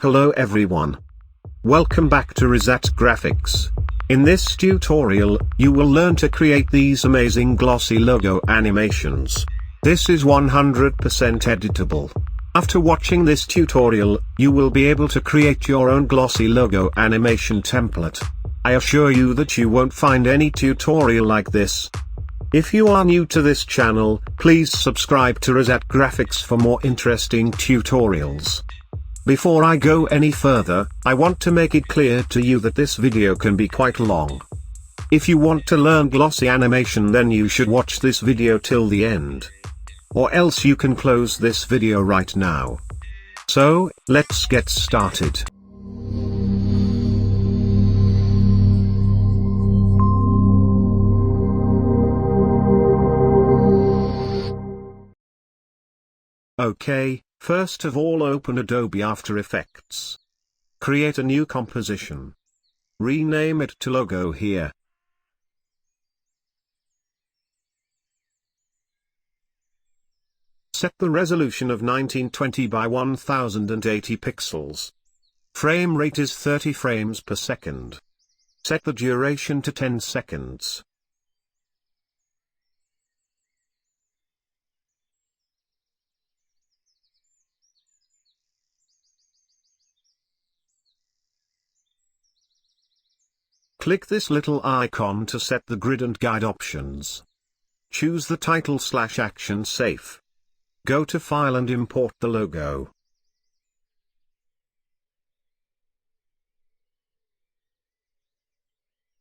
Hello everyone. Welcome back to Rizat Graphics. In this tutorial, you will learn to create these amazing glossy logo animations. This is 100% editable. After watching this tutorial, you will be able to create your own glossy logo animation template. I assure you that you won't find any tutorial like this. If you are new to this channel, please subscribe to Rizat Graphics for more interesting tutorials. Before I go any further, I want to make it clear to you that this video can be quite long. If you want to learn glossy animation, then you should watch this video till the end. Or else you can close this video right now. So, let's get started. Okay, first of all open Adobe After Effects. Create a new composition. Rename it to Logo here. Set the resolution of 1920 by 1080 pixels. Frame rate is 30 frames per second. Set the duration to 10 seconds. Click this little icon to set the grid and guide options. Choose the title/action safe. Go to File and import the logo.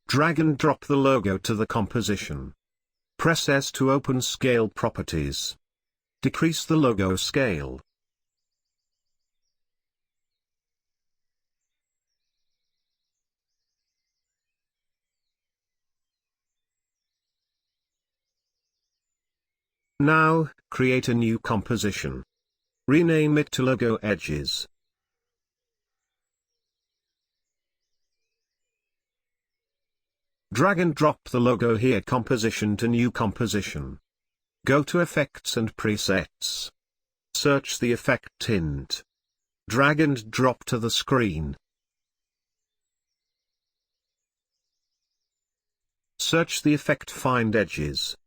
Drag and drop the logo to the composition. Press S to open Scale Properties. Decrease the logo scale. Now, create a new composition. Rename it to Logo Edges. Drag and drop the logo here composition to new composition. Go to Effects and Presets. Search the effect tint. Drag and drop to the screen. Search the effect Find Edges.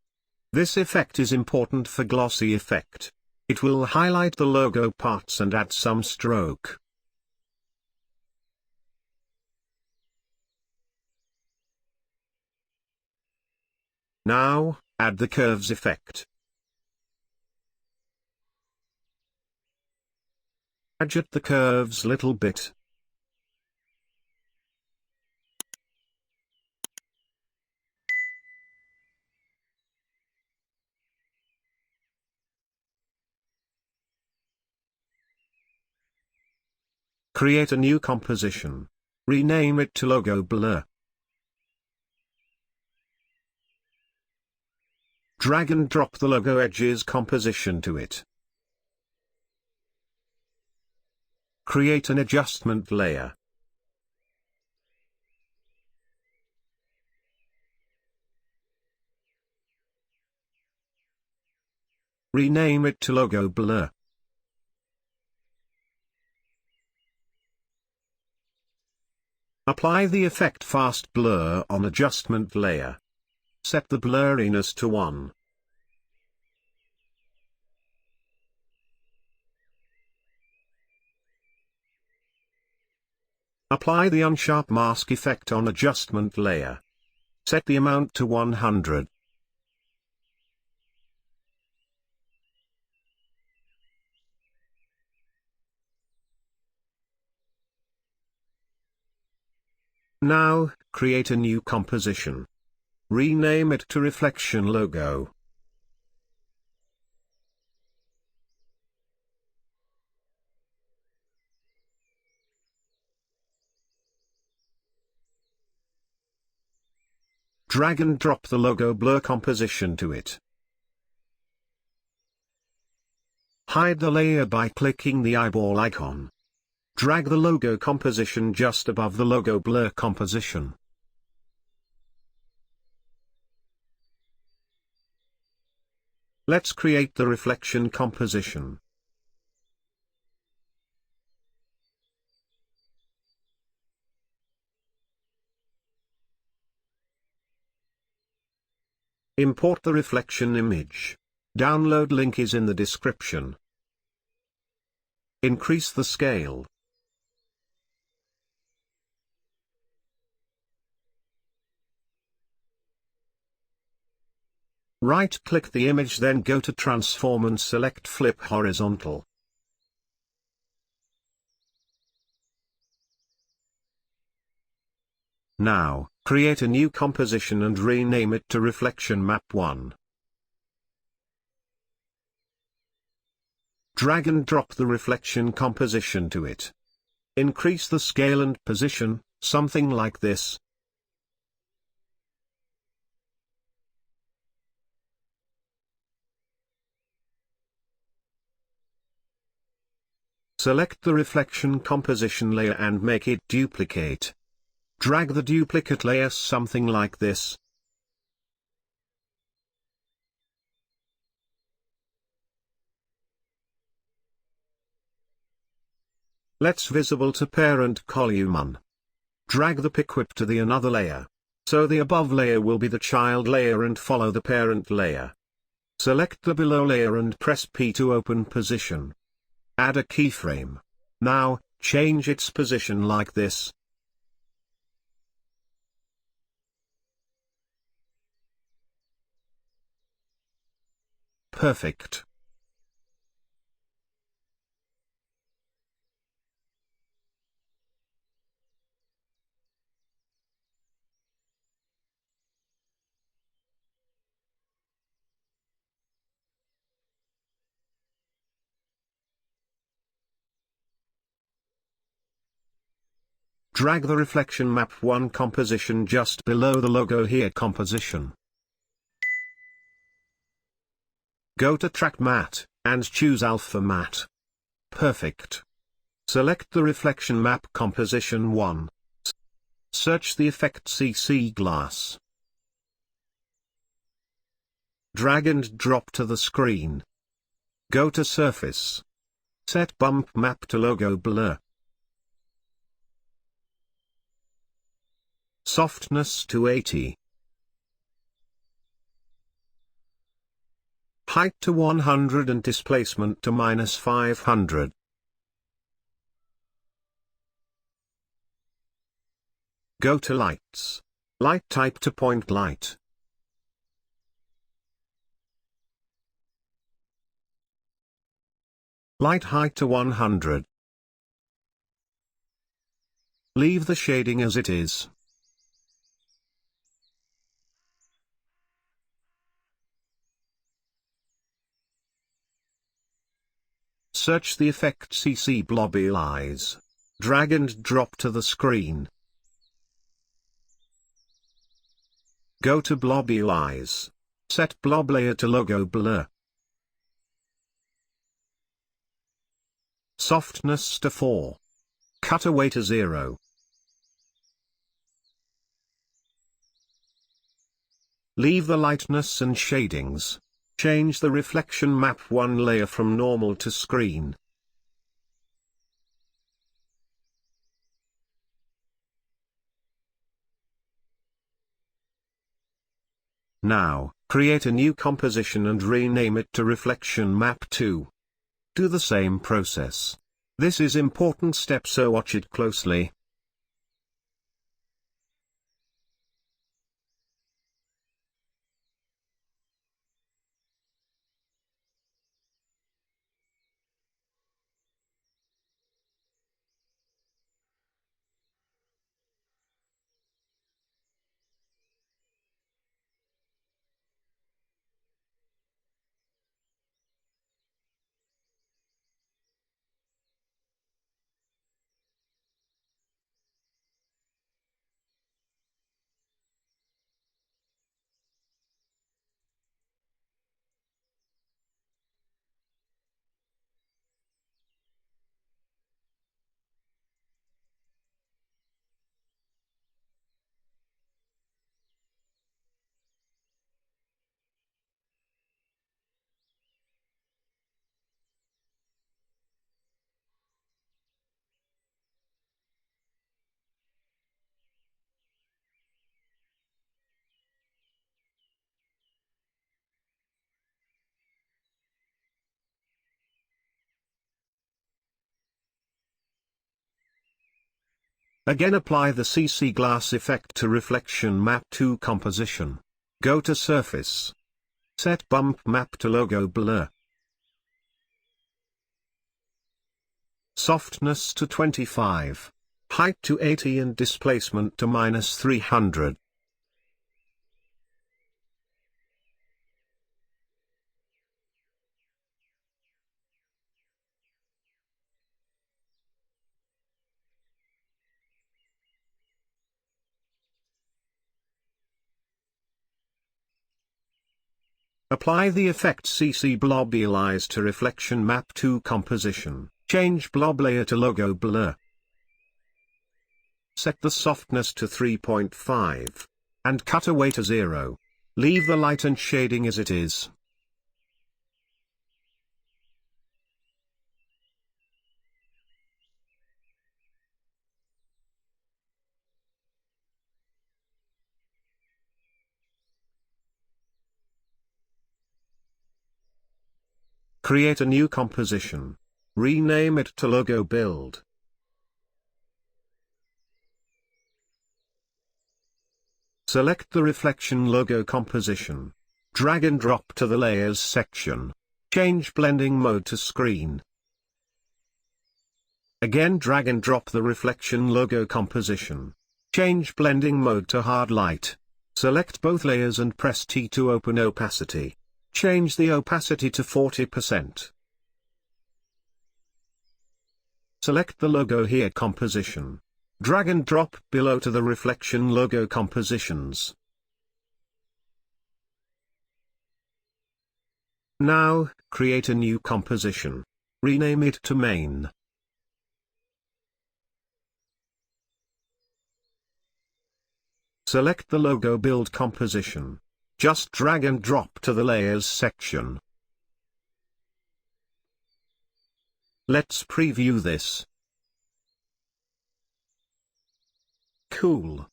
This effect is important for glossy effect. It will highlight the logo parts and add some stroke. Now, add the curves effect. Adjust the curves little bit. Create a new composition. Rename it to Logo Blur. Drag and drop the Logo Edges composition to it. Create an adjustment layer. Rename it to Logo Blur. Apply the effect Fast Blur on adjustment layer. Set the blurriness to 1. Apply the Unsharp Mask effect on adjustment layer. Set the amount to 100. Now, create a new composition. Rename it to Reflection Logo. Drag and drop the Logo Blur composition to it. Hide the layer by clicking the eyeball icon. Drag the logo composition just above the Logo Blur composition. Let's create the reflection composition. Import the reflection image. Download link is in the description. Increase the scale. Right-click the image, then go to Transform and select Flip Horizontal. Now, create a new composition and rename it to Reflection Map 1. Drag and drop the reflection composition to it. Increase the scale and position, something like this. Select the reflection composition layer and make it duplicate. Drag the duplicate layer something like this. Let's visible to parent column. Drag the pick whip to the another layer. So the above layer will be the child layer and follow the parent layer. Select the below layer and press P to open position. Add a keyframe. Now, change its position like this. Perfect. Drag the reflection map 1 composition just below the logo here composition. Go to Track Matte, and choose Alpha Matte. Perfect. Select the reflection map composition 1. Search the effect CC Glass. Drag and drop to the screen. Go to Surface. Set Bump Map to Logo Blur. Softness to 80. Height to 100 and displacement to -500. Go to Lights. Light type to Point Light. Light height to 100. Leave the shading as it is. Search the effect CC Blobby Eyes. Drag and drop to the screen. Go to Blobby Eyes. Set Blob Layer to Logo Blur. Softness to 4. Cutaway to 0. Leave the lightness and shadings. Change the reflection map 1 layer from normal to screen. Now, create a new composition and rename it to Reflection Map 2. Do the same process. This is important step, so watch it closely. Again apply the CC glass effect to reflection map to composition. Go to surface. Set bump map to logo blur. Softness to 25. Height to 80 and displacement to -300. Apply the effect CC blob Elize to reflection map to composition. Change blob layer to logo blur. Set the softness to 3.5. And cutaway to 0. Leave the light and shading as it is. Create a new composition. Rename it to logo build. Select the reflection logo composition. Drag and drop to the layers section. Change blending mode to screen. Again drag and drop the reflection logo composition. Change blending mode to hard light. Select both layers and press T to open opacity. Change the opacity to 40%. Select the logo here composition. Drag and drop below to the reflection logo compositions. Now, create a new composition. Rename it to main. Select the logo build composition. Just drag and drop to the layers section. Let's preview this. Cool.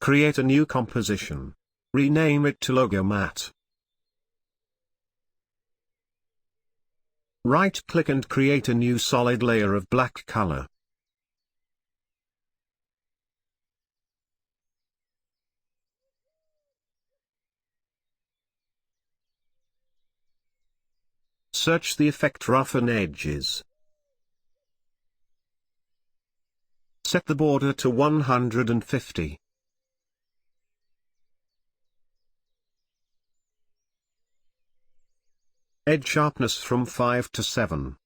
Create a new composition. Rename it to Logo Matte. Right-click and create a new solid layer of black color. Search the effect Roughen Edges. Set the border to 150. Edge sharpness from 5 to 7.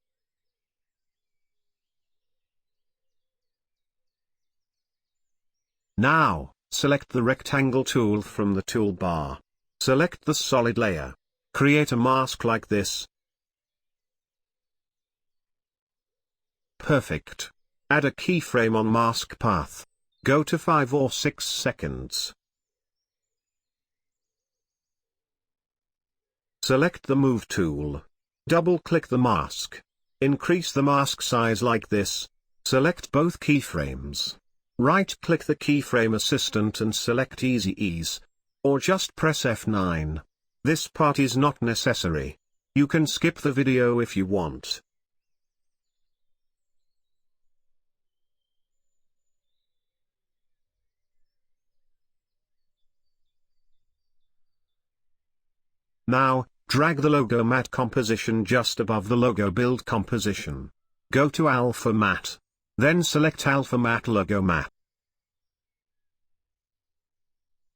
Now, select the rectangle tool from the toolbar. Select the solid layer. Create a mask like this. Perfect. Add a keyframe on mask path. Go to 5 or 6 seconds. Select the Move tool. Double-click the mask. Increase the mask size like this. Select both keyframes. Right-click the keyframe assistant and select Easy Ease. Or just press F9. This part is not necessary. You can skip the video if you want. Now, drag the logo matte composition just above the logo build composition. Go to Alpha Matte. Then select Alpha Matte Logo Matte.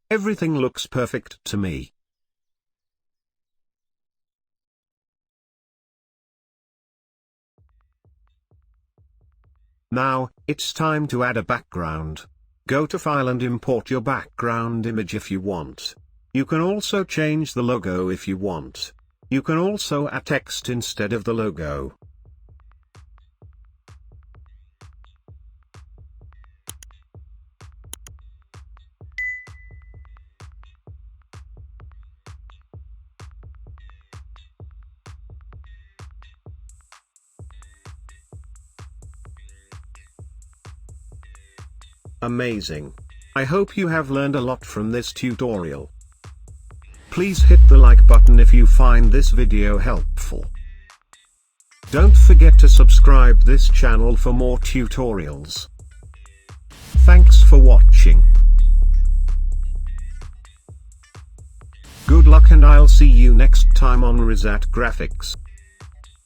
Everything looks perfect to me. Now, it's time to add a background. Go to File and import your background image if you want. You can also change the logo if you want. You can also add text instead of the logo. Amazing. I hope you have learned a lot from this tutorial. Please hit the like button if you find this video helpful. Don't forget to subscribe this channel for more tutorials. Thanks for watching. Good luck and I'll see you next time on Rizat Graphics.